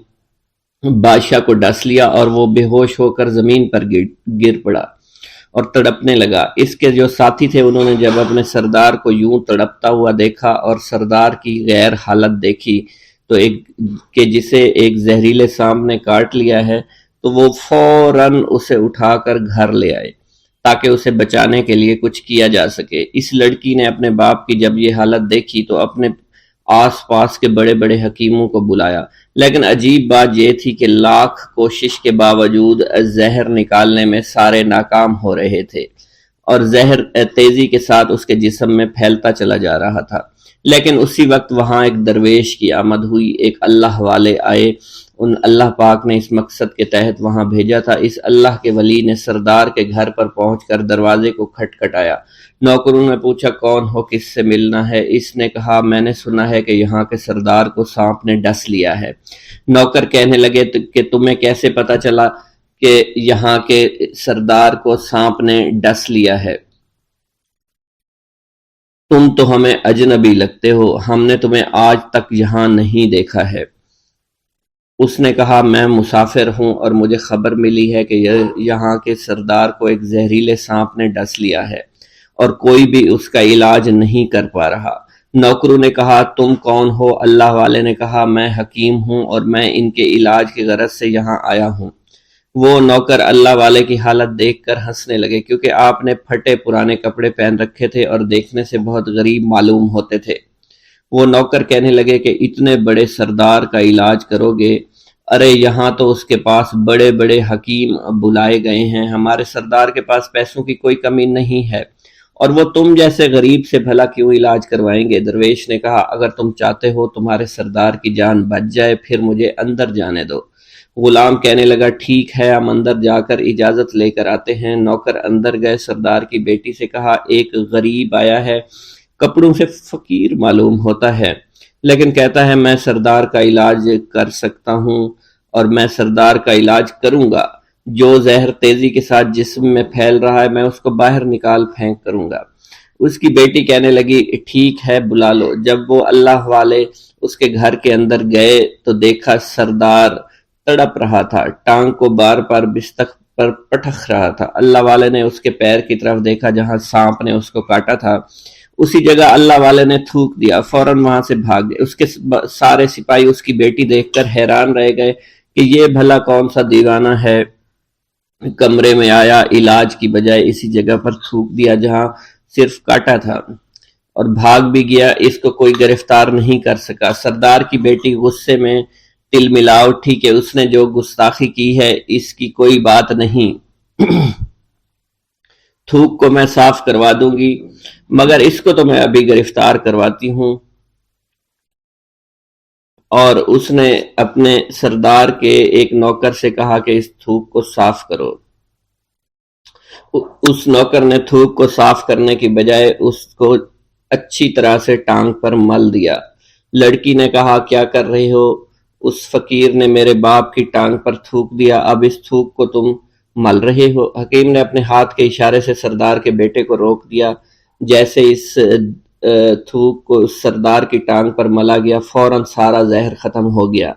[SPEAKER 1] بادشاہ کو ڈس لیا، اور وہ بے ہوش ہو کر زمین پر گر پڑا اور تڑپنے لگا۔ اس کے جو ساتھی تھے انہوں نے جب اپنے سردار کو یوں تڑپتا ہوا دیکھا اور سردار کی غیر حالت دیکھی تو کہ جسے ایک زہریلے سانپ نے کاٹ لیا ہے، تو وہ فوراً اسے اٹھا کر گھر لے آئے تاکہ اسے بچانے کے لیے کچھ کیا جا سکے۔ اس لڑکی نے اپنے باپ کی جب یہ حالت دیکھی تو اپنے آس پاس کے بڑے بڑے حکیموں کو بلایا، لیکن عجیب بات یہ تھی کہ لاکھ کوشش کے باوجود زہر نکالنے میں سارے ناکام ہو رہے تھے، اور زہر تیزی کے ساتھ اس کے جسم میں پھیلتا چلا جا رہا تھا۔ لیکن اسی وقت وہاں ایک درویش کی آمد ہوئی، ایک اللہ والے آئے، ان اللہ پاک نے اس مقصد کے تحت وہاں بھیجا تھا۔ اس اللہ کے ولی نے سردار کے گھر پر پہنچ کر دروازے کو کھٹکھٹایا۔ نوکروں نے پوچھا کون ہو، کس سے ملنا ہے؟ اس نے کہا میں نے سنا ہے کہ یہاں کے سردار کو سانپ نے ڈس لیا ہے۔ نوکر کہنے لگے کہ تمہیں کیسے پتا چلا کہ یہاں کے سردار کو سانپ نے ڈس لیا ہے؟ تم تو ہمیں اجنبی لگتے ہو، ہم نے تمہیں آج تک یہاں نہیں دیکھا ہے۔ اس نے کہا میں مسافر ہوں، اور مجھے خبر ملی ہے کہ یہاں کے سردار کو ایک زہریلے سانپ نے ڈس لیا ہے، اور کوئی بھی اس کا علاج نہیں کر پا رہا۔ نوکروں نے کہا تم کون ہو؟ اللہ والے نے کہا میں حکیم ہوں، اور میں ان کے علاج کی غرض سے یہاں آیا ہوں۔ وہ نوکر اللہ والے کی حالت دیکھ کر ہنسنے لگے، کیونکہ آپ نے پھٹے پرانے کپڑے پہن رکھے تھے اور دیکھنے سے بہت غریب معلوم ہوتے تھے۔ وہ نوکر کہنے لگے کہ اتنے بڑے سردار کا علاج کرو گے؟ ارے یہاں تو اس کے پاس بڑے بڑے حکیم بلائے گئے ہیں، ہمارے سردار کے پاس پیسوں کی کوئی کمی نہیں ہے، اور وہ تم جیسے غریب سے بھلا کیوں علاج کروائیں گے؟ درویش نے کہا اگر تم چاہتے ہو تمہارے سردار کی جان بچ جائے پھر مجھے اندر جانے دو۔ غلام کہنے لگا ٹھیک ہے، ہم اندر جا کر اجازت لے کر آتے ہیں۔ نوکر اندر گئے، سردار کی بیٹی سے کہا ایک غریب آیا ہے، کپڑوں سے فقیر معلوم ہوتا ہے، لیکن کہتا ہے میں سردار کا علاج کر سکتا ہوں، اور میں سردار کا علاج کروں گا۔ جو زہر تیزی کے ساتھ جسم میں پھیل رہا ہے میں اس کو باہر نکال پھینک کروں گا۔ اس کی بیٹی کہنے لگی ٹھیک ہے بلا لو۔ جب وہ اللہ والے اس کے گھر کے اندر گئے تو دیکھا سردار تڑپ رہا تھا، ٹانگ کو بار بار پر پٹخ رہا تھا۔ اللہ والے نے اس کے پیر کی طرف دیکھا جہاں سانپ نے اس کو کاٹا تھا، اسی جگہ اللہ والے نے تھوک دیا، فوراً وہاں سے بھاگ گئے۔ اس کے سارے سپاہی اس کی بیٹی دیکھ کر حیران رہ گئے کہ یہ بھلا کون سا دیوانہ ہے، کمرے میں آیا، علاج کی بجائے اسی جگہ پر تھوک دیا جہاں صرف کاٹا تھا، اور بھاگ بھی گیا۔ اس کو کوئی گرفتار نہیں کر سکا۔ سردار کی بیٹی غصے میں تل ملا اٹھی کہ اس نے جو گستاخی کی ہے اس کی کوئی بات نہیں، تھوک کو میں صاف کروا دوں گی، مگر اس کو تو میں ابھی گرفتار کرواتی ہوں۔ اور اس نے اپنے سردار کے ایک نوکر سے کہا کہ اس تھوک کو صاف کرو۔ اس نوکر نے تھوک کو صاف کرنے کی بجائے اس کو اچھی طرح سے ٹانگ پر مل دیا۔ لڑکی نے کہا کیا کر رہے ہو؟ اس فقیر نے میرے باپ کی ٹانگ پر تھوک دیا، اب اس تھوک کو تم مل رہے ہو؟ حکیم نے اپنے ہاتھ کے اشارے سے سردار کے بیٹے کو روک دیا۔ جیسے اس تھوک کو سردار کی ٹانگ پر ملا گیا، فوراً سارا زہر ختم ہو گیا۔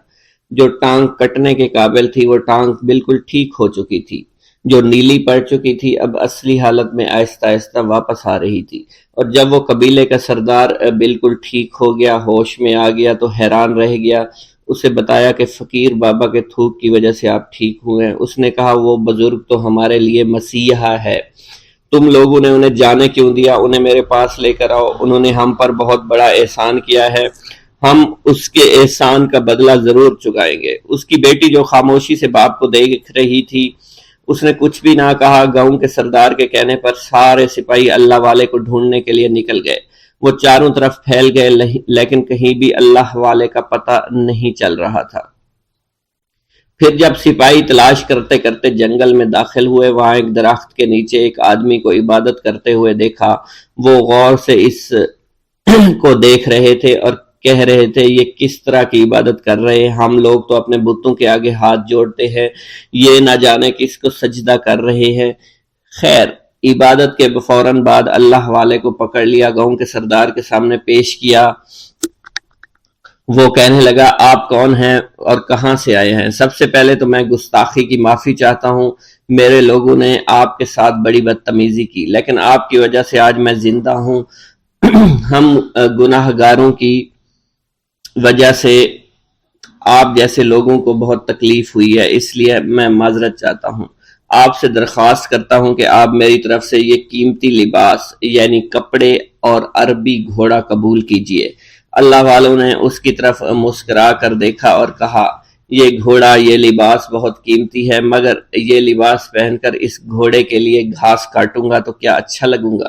[SPEAKER 1] جو ٹانگ کٹنے کے قابل تھی وہ ٹانگ بالکل ٹھیک ہو چکی تھی، جو نیلی پڑ چکی تھی اب اصلی حالت میں آہستہ آہستہ واپس آ رہی تھی۔ اور جب وہ قبیلے کا سردار بالکل ٹھیک ہو گیا، ہوش میں آ گیا تو حیران رہ گیا۔ اسے بتایا کہ فقیر بابا کے تھوک کی وجہ سے آپ ٹھیک ہوئے ہیں۔ اس نے کہا وہ بزرگ تو ہمارے لیے مسیحا ہے، تم لوگوں نے انہیں جانے کیوں دیا؟ انہیں میرے پاس لے کر آؤ، انہوں نے ہم پر بہت بڑا احسان کیا ہے، ہم اس کے احسان کا بدلہ ضرور چکائیں گے۔ اس کی بیٹی جو خاموشی سے باپ کو دیکھ رہی تھی، اس نے کچھ بھی نہ کہا۔ گاؤں کے سردار کے کہنے پر سارے سپاہی اللہ والے کو ڈھونڈنے کے لیے نکل گئے۔ وہ چاروں طرف پھیل گئے لیکن کہیں بھی اللہ والے کا پتہ نہیں چل رہا تھا۔ پھر جب سپاہی تلاش کرتے کرتے جنگل میں داخل ہوئے، وہاں ایک درخت کے نیچے ایک آدمی کو عبادت کرتے ہوئے دیکھا۔ وہ غور سے اس کو دیکھ رہے تھے اور کہہ رہے تھے یہ کس طرح کی عبادت کر رہے ہیں؟ ہم لوگ تو اپنے بتوں کے آگے ہاتھ جوڑتے ہیں، یہ نہ جانے کس کو سجدہ کر رہے ہیں۔ خیر، عبادت کے فوراً بعد اللہ والے کو پکڑ لیا، گاؤں کے سردار کے سامنے پیش کیا۔ وہ کہنے لگا آپ کون ہیں اور کہاں سے آئے ہیں؟ سب سے پہلے تو میں گستاخی کی معافی چاہتا ہوں، میرے لوگوں نے آپ کے ساتھ بڑی بدتمیزی کی، لیکن آپ کی وجہ سے آج میں زندہ ہوں۔ ہم گناہ گاروں کی وجہ سے آپ جیسے لوگوں کو بہت تکلیف ہوئی ہے، اس لیے میں معذرت چاہتا ہوں۔ آپ سے درخواست کرتا ہوں کہ آپ میری طرف سے یہ قیمتی لباس یعنی کپڑے اور عربی گھوڑا قبول کیجئے۔ اللہ والوں نے اس کی طرف مسکرا کر دیکھا اور کہا یہ گھوڑا، یہ لباس بہت قیمتی ہے، مگر یہ لباس پہن کر اس گھوڑے کے لیے گھاس کاٹوں گا تو کیا اچھا لگوں گا؟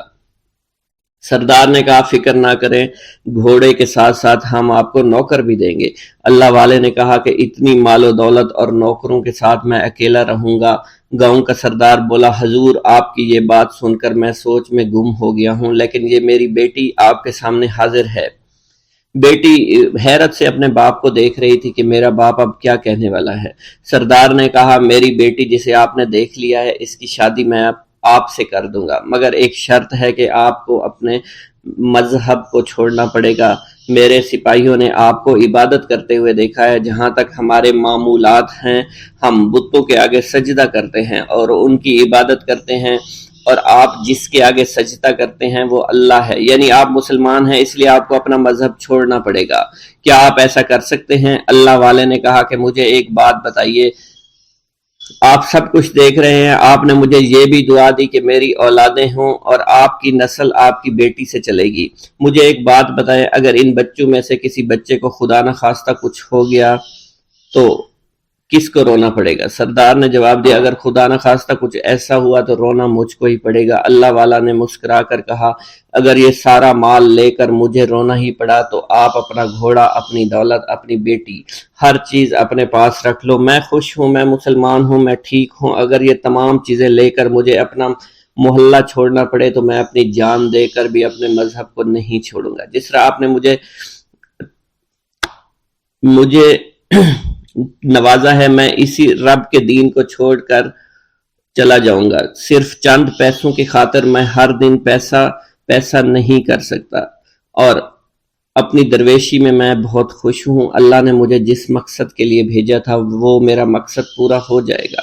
[SPEAKER 1] سردار نے کہا فکر نہ کریں، گھوڑے کے ساتھ ساتھ ہم آپ کو نوکر بھی دیں گے۔ اللہ والے نے کہا کہ اتنی مال و دولت اور نوکروں کے ساتھ میں اکیلا رہوں گا؟ گاؤں کا سردار بولا حضور آپ کی یہ بات سن کر میں سوچ میں گم ہو گیا ہوں، لیکن یہ میری بیٹی آپ کے سامنے حاضر ہے۔ بیٹی حیرت سے اپنے باپ کو دیکھ رہی تھی کہ میرا باپ اب کیا کہنے والا ہے۔ سردار نے کہا میری بیٹی جسے آپ نے دیکھ لیا ہے اس کی شادی میں آپ سے کر دوں گا، مگر ایک شرط ہے کہ آپ کو اپنے مذہب کو چھوڑنا پڑے گا۔ میرے سپاہیوں نے آپ کو عبادت کرتے ہوئے دیکھا ہے، جہاں تک ہمارے معمولات ہیں ہم بتوں کے آگے سجدہ کرتے ہیں اور ان کی عبادت کرتے ہیں، اور آپ جس کے آگے سجدہ کرتے ہیں وہ اللہ ہے، یعنی آپ مسلمان ہیں، اس لیے آپ کو اپنا مذہب چھوڑنا پڑے گا۔ کیا آپ ایسا کر سکتے ہیں؟ اللہ والے نے کہا کہ مجھے ایک بات بتائیے، آپ سب کچھ دیکھ رہے ہیں، آپ نے مجھے یہ بھی دعا دی کہ میری اولادیں ہوں اور آپ کی نسل آپ کی بیٹی سے چلے گی۔ مجھے ایک بات بتائیں، اگر ان بچوں میں سے کسی بچے کو خدا نہ خواستہ کچھ ہو گیا تو کس کو رونا پڑے گا؟ سردار نے جواب دیا اگر خدا نہ خواستہ کچھ ایسا ہوا تو رونا مجھ کو ہی پڑے گا۔ اللہ والا نے مسکرا کر کہا اگر یہ سارا مال لے کر مجھے رونا ہی پڑا تو آپ اپنا گھوڑا، اپنی دولت، اپنی بیٹی، ہر چیز اپنے پاس رکھ لو۔ میں خوش ہوں، میں مسلمان ہوں، میں ٹھیک ہوں۔ اگر یہ تمام چیزیں لے کر مجھے اپنا محلہ چھوڑنا پڑے تو میں اپنی جان دے کر بھی اپنے مذہب کو نہیں چھوڑوں گا۔ جس طرح آپ نے مجھے نوازا ہے، میں اسی رب کے دین کو چھوڑ کر چلا جاؤں گا۔ صرف چند پیسوں کی خاطر میں ہر دن پیسہ نہیں کر سکتا، اور اپنی درویشی میں بہت خوش ہوں۔ اللہ نے مجھے جس مقصد کے لیے بھیجا تھا وہ میرا مقصد پورا ہو جائے گا۔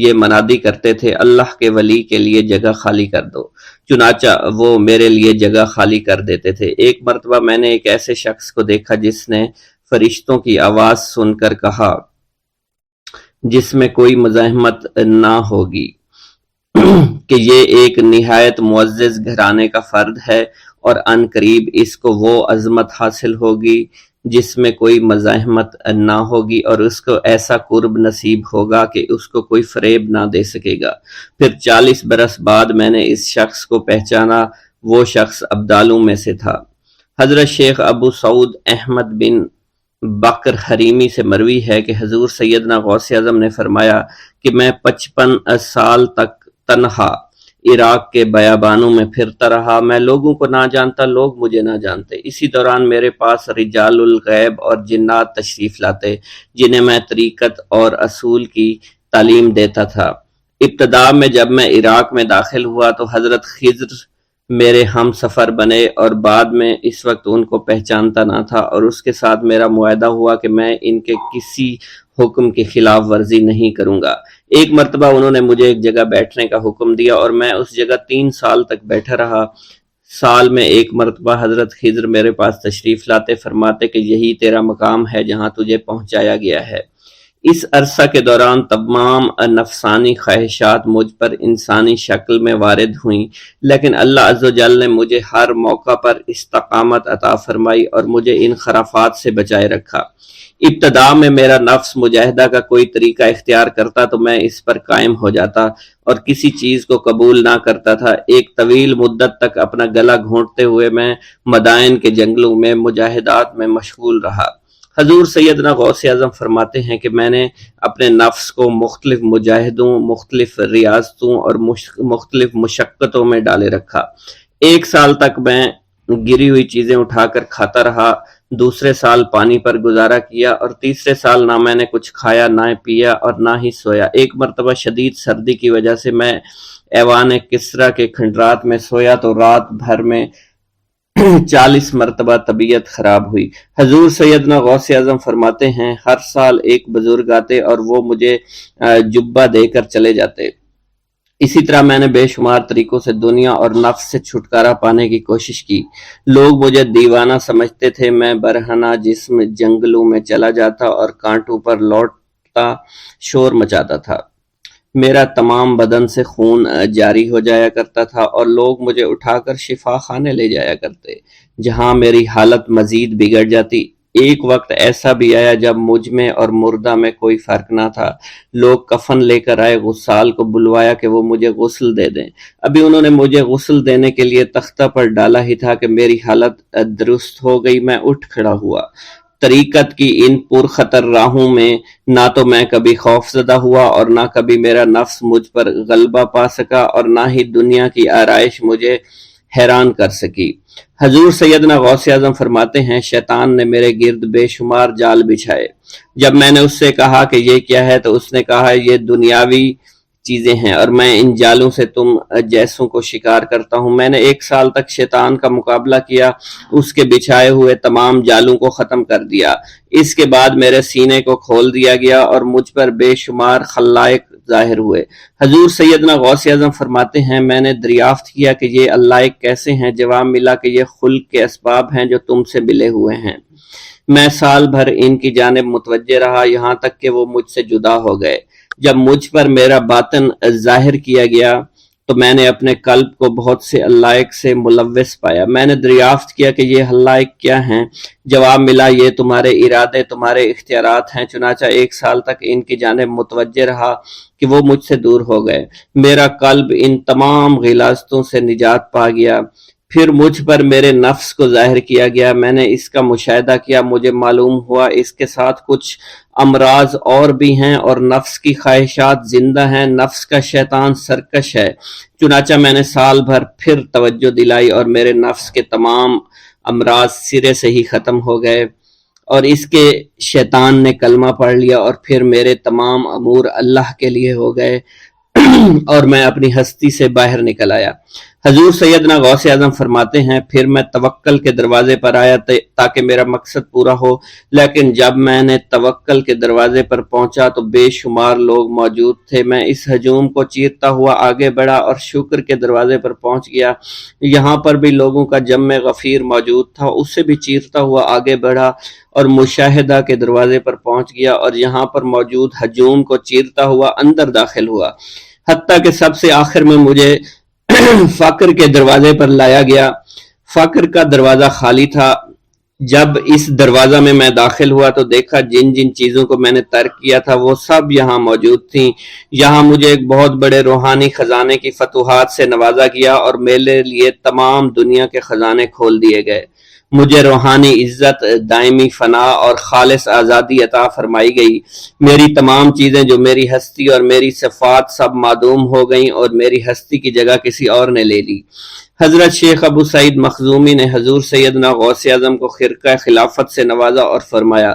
[SPEAKER 1] یہ منادی کرتے تھے اللہ کے ولی کے لیے جگہ خالی کر دو، چنانچہ وہ میرے لیے جگہ خالی کر دیتے تھے۔ ایک مرتبہ میں نے ایک ایسے شخص کو دیکھا جس نے فرشتوں کی آواز سن کر کہا جس میں کوئی مزاحمت نہ ہوگی کہ یہ ایک نہایت معزز گھرانے کا فرد ہے اور عن قریب اس کو وہ عظمت حاصل ہوگی جس میں کوئی مزاحمت نہ ہوگی، اور اس کو ایسا قرب نصیب ہوگا کہ اس کو کوئی فریب نہ دے سکے گا۔ پھر 40 برس بعد میں نے اس شخص کو پہچانا، وہ شخص ابدالوں میں سے تھا۔ حضرت شیخ ابو سعود احمد بن بکر حریمی سے مروی ہے کہ حضور سیدنا غوث اعظم نے فرمایا کہ میں 55 سال تک تنہا عراق کے بیابانوں میں پھرتا رہا، میں لوگوں کو نہ جانتا، لوگ مجھے نہ جانتے۔ اسی دوران میرے پاس رجال الغیب اور جنات تشریف لاتے جنہیں میں طریقت اور اصول کی تعلیم دیتا تھا۔ ابتدا میں جب میں عراق میں داخل ہوا تو حضرت خضر میرے ہم سفر بنے، اور بعد میں اس وقت ان کو پہچانتا نہ تھا، اور اس کے ساتھ میرا معاہدہ ہوا کہ میں ان کے کسی حکم کی خلاف ورزی نہیں کروں گا۔ ایک مرتبہ انہوں نے مجھے ایک جگہ بیٹھنے کا حکم دیا اور میں اس جگہ 3 سال تک بیٹھا رہا۔ سال میں ایک مرتبہ حضرت خضر میرے پاس تشریف لاتے، فرماتے کہ یہی تیرا مقام ہے جہاں تجھے پہنچایا گیا ہے۔ اس عرصہ کے دوران تمام نفسانی خواہشات مجھ پر انسانی شکل میں وارد ہوئیں، لیکن اللہ عز و جل نے مجھے ہر موقع پر استقامت عطا فرمائی اور مجھے ان خرافات سے بچائے رکھا۔ ابتدا میں میرا نفس مجاہدہ کا کوئی طریقہ اختیار کرتا تو میں اس پر قائم ہو جاتا اور کسی چیز کو قبول نہ کرتا تھا۔ ایک طویل مدت تک اپنا گلا گھونٹتے ہوئے میں مدائن کے جنگلوں میں مجاہدات میں مشغول رہا۔ حضور سیدنا غوث اعظم فرماتے ہیں کہ میں نے اپنے نفس کو مختلف مجاہدوں، مختلف ریاضتوں اور مختلف مشقتوں میں ڈالے رکھا۔ 1 سال تک میں گری ہوئی چیزیں اٹھا کر کھاتا رہا، دوسرے سال پانی پر گزارا کیا، اور تیسرے سال نہ میں نے کچھ کھایا، نہ پیا اور نہ ہی سویا۔ ایک مرتبہ شدید سردی کی وجہ سے میں ایوان کسریٰ کے کھنڈرات میں سویا تو رات بھر میں 40 مرتبہ طبیعت خراب ہوئی۔ حضور سیدنا غوث اعظم فرماتے ہیں ہر سال ایک بزرگ آتے اور وہ مجھے جبہ دے کر چلے جاتے۔ اسی طرح میں نے بے شمار طریقوں سے دنیا اور نفس سے چھٹکارا پانے کی کوشش کی۔ لوگ مجھے دیوانہ سمجھتے تھے۔ میں برہنہ جسم جنگلوں میں چلا جاتا اور کانٹوں پر لوٹتا شور مچاتا تھا۔ میرا تمام بدن سے خون جاری ہو جایا کرتا تھا اور لوگ مجھے اٹھا کر شفا خانے لے جایا کرتے، جہاں میری حالت مزید بگڑ جاتی۔ ایک وقت ایسا بھی آیا جب مجھ میں اور مردہ میں کوئی فرق نہ تھا۔ لوگ کفن لے کر آئے، غسال کو بلوایا کہ وہ مجھے غسل دے دیں۔ ابھی انہوں نے مجھے غسل دینے کے لیے تختہ پر ڈالا ہی تھا کہ میری حالت درست ہو گئی۔ میں اٹھ کھڑا ہوا۔ طریقت کی ان پرخطر راہوں میں نہ تو میں کبھی خوف زدہ ہوا اور نہ کبھی میرا نفس مجھ پر غلبہ پا سکا، اور نہ ہی دنیا کی آرائش مجھے حیران کر سکی۔ حضور سیدنا غوث اعظم فرماتے ہیں شیطان نے میرے گرد بے شمار جال بچھائے۔ جب میں نے اس سے کہا کہ یہ کیا ہے تو اس نے کہا یہ دنیاوی چیزیں ہیں اور میں ان جالوں سے تم جیسوں کو شکار کرتا ہوں۔ میں نے 1 سال تک شیطان کا مقابلہ کیا، اس کے بچھائے ہوئے تمام جالوں کو ختم کر دیا۔ اس کے بعد میرے سینے کو کھول دیا گیا اور مجھ پر بے شمار خلائق ظاہر ہوئے۔ حضور سیدنا غوث اعظم فرماتے ہیں میں نے دریافت کیا کہ یہ علائق کیسے ہیں؟ جواب ملا کہ یہ خلق کے اسباب ہیں جو تم سے ملے ہوئے ہیں۔ میں سال بھر ان کی جانب متوجہ رہا، یہاں تک کہ وہ مجھ سے جدا ہو گئے۔ جب مجھ پر میرا باطن ظاہر کیا گیا تو میں نے اپنے قلب کو بہت سے علائق سے ملوث پایا۔ میں نے دریافت کیا کہ یہ علائق کیا ہیں؟ جواب ملا یہ تمہارے ارادے، تمہارے اختیارات ہیں۔ چنانچہ 1 سال تک ان کی جانب متوجہ رہا کہ وہ مجھ سے دور ہو گئے۔ میرا قلب ان تمام غلاظتوں سے نجات پا گیا۔ پھر مجھ پر میرے نفس کو ظاہر کیا گیا، میں نے اس کا مشاہدہ کیا، مجھے معلوم ہوا اس کے ساتھ کچھ امراض اور بھی ہیں اور نفس کی خواہشات زندہ ہیں، نفس کا شیطان سرکش ہے۔ چنانچہ میں نے سال بھر پھر توجہ دلائی اور میرے نفس کے تمام امراض سرے سے ہی ختم ہو گئے اور اس کے شیطان نے کلمہ پڑھ لیا اور پھر میرے تمام امور اللہ کے لیے ہو گئے اور میں اپنی ہستی سے باہر نکل آیا۔ حضور سیدنا غوث اعظم فرماتے ہیں پھر میں توکل کے دروازے پر آیا تاکہ میرا مقصد پورا ہو، لیکن جب میں نے توکل کے دروازے پر پہنچا تو بے شمار لوگ موجود تھے۔ میں اس ہجوم کو چیرتا ہوا آگے بڑھا اور شکر کے دروازے پر پہنچ گیا، یہاں پر بھی لوگوں کا جمع غفیر موجود تھا، اسے بھی چیرتا ہوا آگے بڑھا اور مشاہدہ کے دروازے پر پہنچ گیا اور یہاں پر موجود ہجوم کو چیرتا ہوا اندر داخل ہوا، حتیٰ کہ سب سے آخر میں مجھے فقر کے دروازے پر لایا گیا۔ فقر کا دروازہ خالی تھا۔ جب اس دروازہ میں داخل ہوا تو دیکھا جن جن چیزوں کو میں نے ترک کیا تھا وہ سب یہاں موجود تھیں۔ یہاں مجھے ایک بہت بڑے روحانی خزانے کی فتوحات سے نوازا گیا اور میرے لیے تمام دنیا کے خزانے کھول دیے گئے۔ مجھے روحانی عزت، دائمی فنا اور خالص آزادی عطا فرمائی گئی۔ میری تمام چیزیں جو میری ہستی اور میری صفات سب معدوم ہو گئیں اور میری ہستی کی جگہ کسی اور نے لے لی۔ حضرت شیخ ابو سعید مخزومی نے حضور سیدنا غوث اعظم کو خرقہ خلافت سے نوازا اور فرمایا،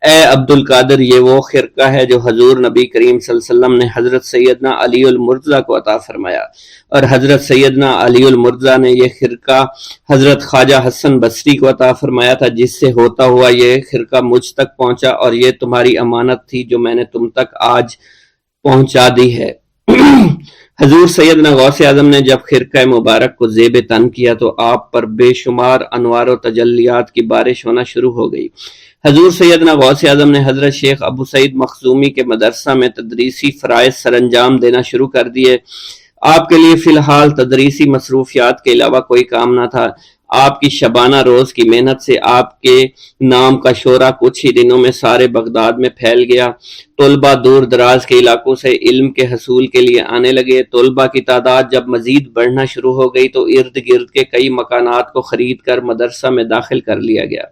[SPEAKER 1] اے عبد القادر، یہ وہ خرقہ ہے جو حضور نبی کریم صلی اللہ علیہ وسلم نے حضرت سیدنا علی المرتضیٰ کو عطا فرمایا، اور حضرت سیدنا علی المرتضیٰ نے یہ خرقہ حضرت خواجہ حسن بصری کو عطا فرمایا تھا، جس سے ہوتا ہوا یہ خرقہ مجھ تک پہنچا، اور یہ تمہاری امانت تھی جو میں نے تم تک آج پہنچا دی ہے۔ حضور سیدنا غوث اعظم نے جب خرقہ مبارک کو زیب تن کیا تو آپ پر بے شمار انوار و تجلیات کی بارش ہونا شروع ہو گئی۔ حضور سیدنا غوث اعظم نے حضرت شیخ ابو سعید مخزومی کے مدرسہ میں تدریسی فرائض سر انجام دینا شروع کر دیے۔ آپ کے لیے فی الحال تدریسی مصروفیات کے علاوہ کوئی کام نہ تھا۔ آپ کی شبانہ روز کی محنت سے آپ کے نام کا شعرہ کچھ ہی دنوں میں سارے بغداد میں پھیل گیا۔ طلبہ دور دراز کے علاقوں سے علم کے حصول کے لیے آنے لگے۔ طلبہ کی تعداد جب مزید بڑھنا شروع ہو گئی تو ارد گرد کے کئی مکانات کو خرید کر مدرسہ میں داخل کر لیا گیا۔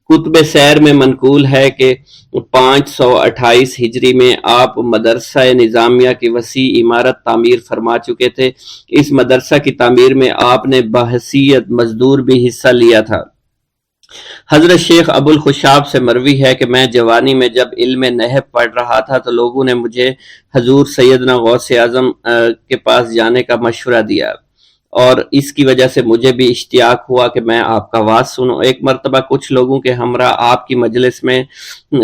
[SPEAKER 1] کتب سیر میں منقول ہے کہ 528 ہجری میں آپ مدرسہ نظامیہ کی وسیع عمارت تعمیر فرما چکے تھے۔ اس مدرسہ کی تعمیر میں آپ نے بحیثیت مزدور بھی حصہ لیا تھا۔ حضرت شیخ ابو الخشاب سے مروی ہے کہ میں جوانی میں جب علم نحو پڑھ رہا تھا تو لوگوں نے مجھے حضور سیدنا غوث اعظم کے پاس جانے کا مشورہ دیا، اور اس کی وجہ سے مجھے بھی اشتیاق ہوا کہ میں آپ کا واز سنوں۔ ایک مرتبہ کچھ لوگوں کے ہمراہ آپ کی مجلس میں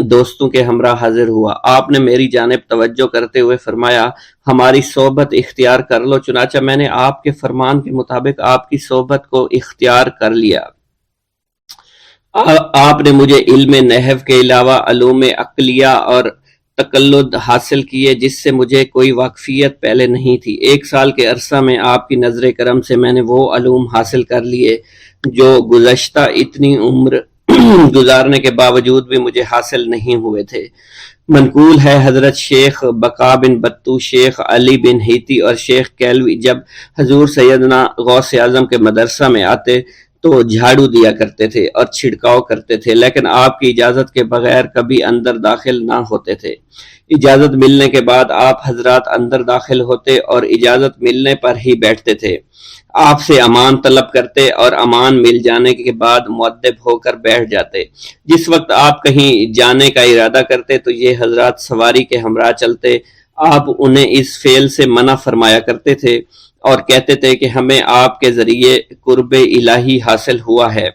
[SPEAKER 1] دوستوں کے ہمراہ حاضر ہوا۔ آپ نے میری جانب توجہ کرتے ہوئے فرمایا، ہماری صحبت اختیار کر لو۔ چنانچہ میں نے آپ کے فرمان کے مطابق آپ کی صحبت کو اختیار کر لیا۔ آپ نے مجھے علم نحو کے علاوہ علوم عقلیہ اور تقلد حاصل کیے جس سے مجھے کوئی واقفیت پہلے نہیں تھی۔ 1 سال کے عرصہ میں آپ کی نظر کرم سے میں نے وہ علوم حاصل کر لیے جو گزشتہ اتنی عمر گزارنے کے باوجود بھی مجھے حاصل نہیں ہوئے تھے۔ منقول ہے حضرت شیخ بقا بن بطو، شیخ علی بن ہیتی اور شیخ کیلوی جب حضور سیدنا غوث اعظم کے مدرسہ میں آتے تو جھاڑو دیا کرتے تھے اور چھڑکاؤ کرتے تھے، لیکن آپ کی اجازت کے بغیر کبھی اندر داخل نہ ہوتے تھے۔ اجازت ملنے کے بعد آپ حضرات اندر داخل ہوتے اور اجازت ملنے پر ہی بیٹھتے تھے۔ آپ سے امان طلب کرتے اور امان مل جانے کے بعد مؤدب ہو کر بیٹھ جاتے۔ جس وقت آپ کہیں جانے کا ارادہ کرتے تو یہ حضرات سواری کے ہمراہ چلتے۔ آپ انہیں اس فعل سے منع فرمایا کرتے تھے اور کہتے تھے کہ ہمیں آپ کے ذریعے قرب الہی حاصل ہوا ہے۔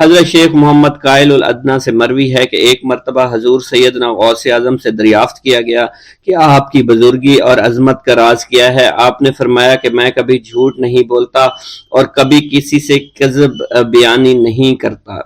[SPEAKER 1] حضرت شیخ محمد قائل الادنیٰ سے مروی ہے کہ ایک مرتبہ حضور سیدنا غوث اعظم سے دریافت کیا گیا کہ آپ کی بزرگی اور عظمت کا راز کیا ہے۔ آپ نے فرمایا کہ میں کبھی جھوٹ نہیں بولتا اور کبھی کسی سے کذب بیانی نہیں کرتا۔